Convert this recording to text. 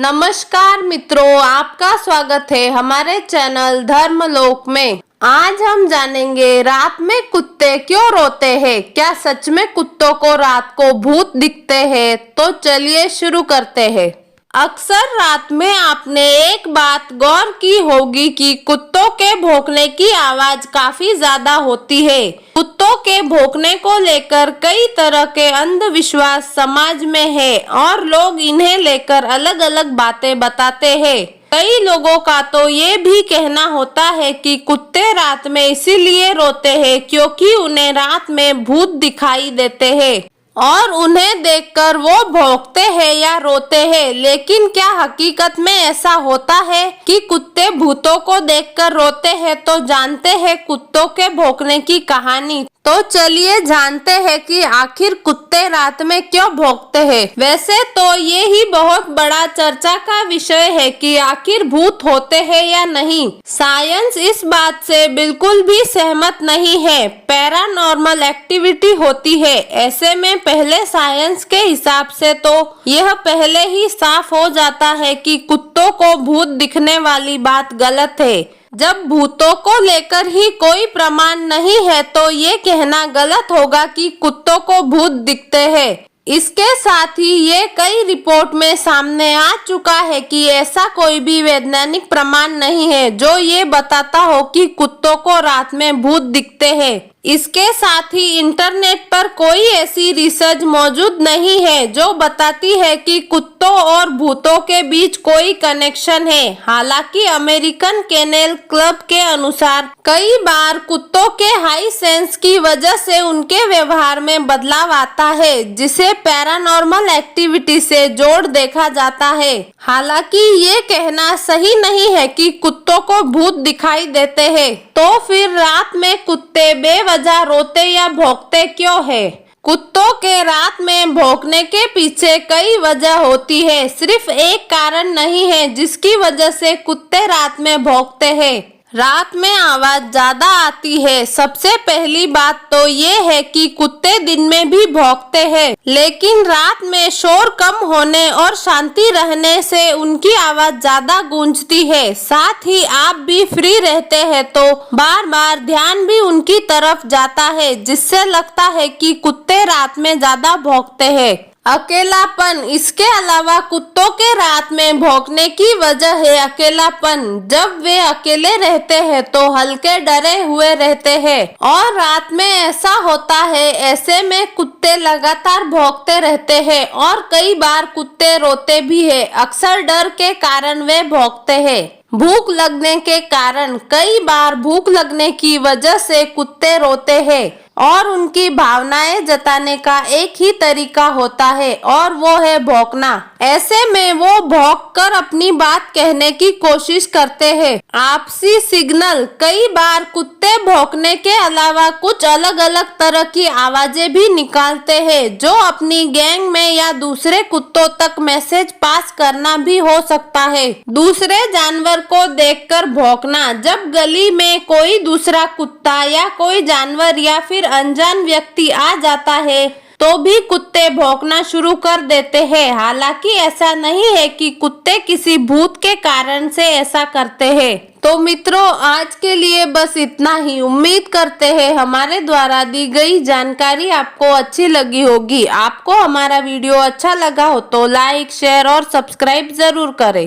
नमस्कार मित्रों, आपका स्वागत है हमारे चैनल धर्मलोक में। आज हम जानेंगे रात में कुत्ते क्यों रोते हैं। क्या सच में कुत्तों को रात को भूत दिखते हैं? तो चलिए शुरू करते हैं। अक्सर रात में आपने एक बात गौर की होगी कि कुत्तों के भौंकने की आवाज काफी ज्यादा होती है। कुत्तों के भौंकने को लेकर कई तरह के अंधविश्वास समाज में है और लोग इन्हें लेकर अलग अलग बातें बताते हैं। कई लोगों का तो ये भी कहना होता है कि कुत्ते रात में इसीलिए रोते हैं क्योंकि उन्हें रात में भूत दिखाई देते हैं और उन्हें देखकर वो भौंकते हैं या रोते हैं। लेकिन क्या हकीकत में ऐसा होता है कि कुत्ते भूतों को देखकर रोते हैं? तो जानते हैं कुत्तों के भौंकने की कहानी। तो चलिए जानते हैं कि आखिर कुत्ते रात में क्यों भौंकते हैं। वैसे तो ये ही बहुत बड़ा चर्चा का विषय है कि आखिर भूत होते हैं या नहीं। साइंस इस बात से बिल्कुल भी सहमत नहीं है। पैरानॉर्मल एक्टिविटी होती है। ऐसे में पहले साइंस के हिसाब से तो यह पहले ही साफ हो जाता है कि कुत्तों को भूत दिखने वाली बात गलत है। जब भूतों को लेकर ही कोई प्रमाण नहीं है तो ये कहना गलत होगा कि कुत्तों को भूत दिखते हैं। इसके साथ ही ये कई रिपोर्ट में सामने आ चुका है कि ऐसा कोई भी वैज्ञानिक प्रमाण नहीं है जो ये बताता हो कि कुत्तों को रात में भूत दिखते हैं। इसके साथ ही इंटरनेट पर कोई ऐसी रिसर्च मौजूद नहीं है जो बताती है कि कुत्तों और भूतों के बीच कोई कनेक्शन है। हालांकि अमेरिकन केनेल क्लब के अनुसार कई बार कुत्तों के हाई सेंस की वजह से उनके व्यवहार में बदलाव आता है जिसे पैरानॉर्मल एक्टिविटी से जोड़ देखा जाता है। हालांकि ये कहना सही नहीं है कि कुत्तों को भूत दिखाई देते हैं। तो फिर रात में कुत्ते बेवजह रोते या भौंकते क्यों है? कुत्तों के रात में भौंकने के पीछे कई वजह होती है। सिर्फ एक कारण नहीं है जिसकी वजह से कुत्ते रात में भौंकते हैं। रात में आवाज ज्यादा आती है। सबसे पहली बात तो ये है कि कुत्ते दिन में भी भौंकते हैं, लेकिन रात में शोर कम होने और शांति रहने से उनकी आवाज ज्यादा गूंजती है। साथ ही आप भी फ्री रहते हैं तो बार बार ध्यान भी उनकी तरफ जाता है जिससे लगता है कि कुत्ते रात में ज्यादा भौंकते हैं। अकेलापन। इसके अलावा कुत्तों के रात में भौंकने की वजह है अकेलापन। जब वे अकेले रहते हैं तो हल्के डरे हुए रहते हैं और रात में ऐसा होता है। ऐसे में कुत्ते लगातार भौंकते रहते हैं और कई बार कुत्ते रोते भी हैं। अक्सर डर के कारण वे भौंकते हैं। भूख लगने के कारण। कई बार भूख लगने की वजह से कुत्ते रोते हैं और उनकी भावनाएं जताने का एक ही तरीका होता है और वो है भौंकना। ऐसे में वो भौंक कर अपनी बात कहने की कोशिश करते हैं। आपसी सिग्नल। कई बार कुत्ते भौंकने के अलावा कुछ अलग अलग तरह की आवाजें भी निकालते हैं जो अपनी गैंग में या दूसरे कुत्तों तक मैसेज पास करना भी हो सकता है। दूसरे जानवर को देखकर भौंकना। जब गली में कोई दूसरा कुत्ता या कोई जानवर या फिर अनजान व्यक्ति आ जाता है तो भी कुत्ते भौंकना शुरू कर देते हैं। हालांकि ऐसा नहीं है कि कुत्ते किसी भूत के कारण से ऐसा करते हैं। तो मित्रों, आज के लिए बस इतना ही। उम्मीद करते हैं हमारे द्वारा दी गई जानकारी आपको अच्छी लगी होगी। आपको हमारा वीडियो अच्छा लगा हो तो लाइक, शेयर और सब्सक्राइब जरूर करें।